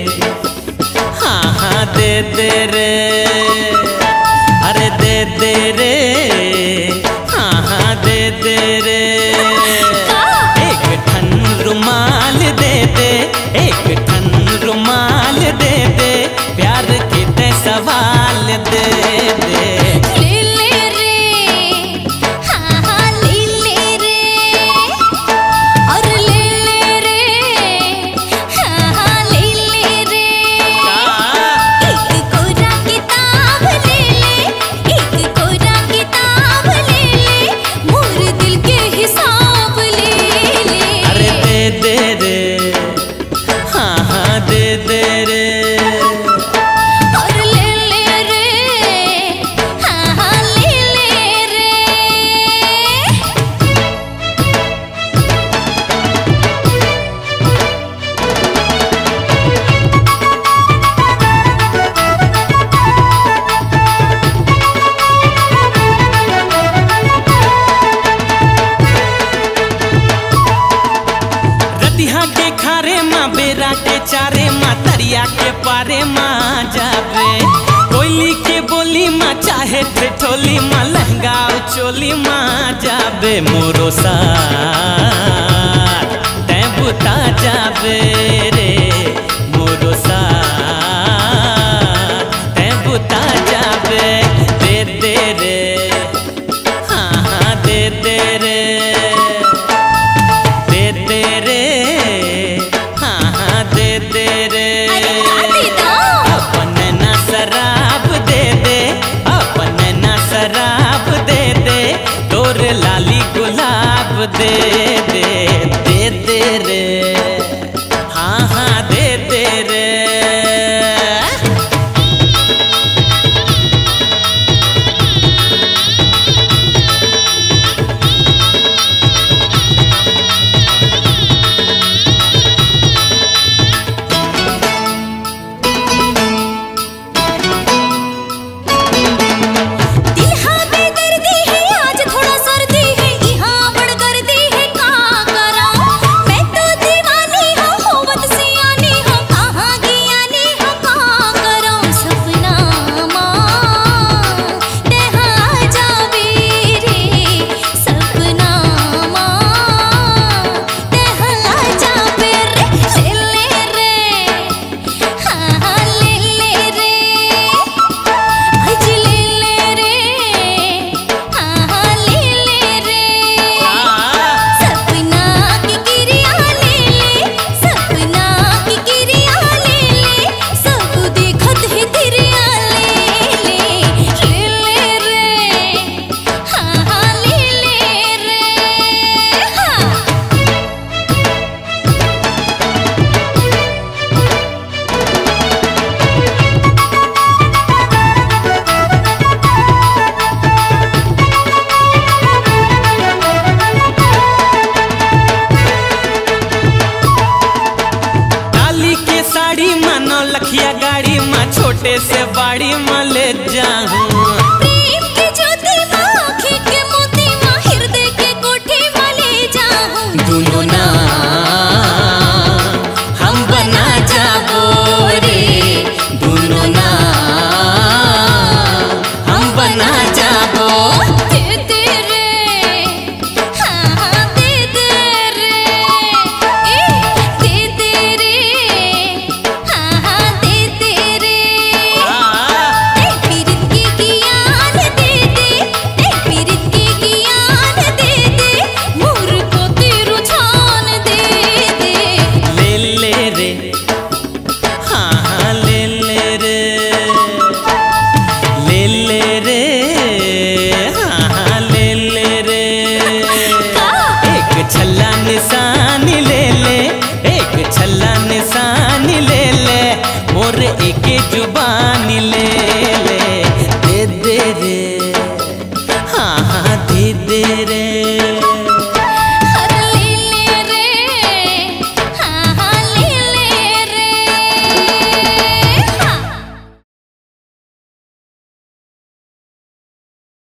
हाँ हाँ दे दे रे, अरे दे दे रे, हाँ हाँ दे दे रे। एक ठन रुमाल दे दे, एक ठन रुमाल दे दे, प्यार के ते सवाल दे दे। के खारे माँ बेरा के चारे माँ तरिया के पारे माँ जावे। कोयली के बोली माँ चाहे ठेठोली माँ लहंगा चोली माँ जावे। मोरो साथ तै बुता जावे रे, मोरो साथ तै बुता जावे। दे दे रे, हाँ हाँ दे दे रे, दे दे रे, हाँ हाँ दे दे रे। अपन ना शराब दे दे, अपन ना शराब दे दे, तोर लाली गुलाब दे दे। दे दे रे, हाँ हाँ दे दे रे। लखिया गाड़ी माँ छोटे से बाड़ी माँ ले जा।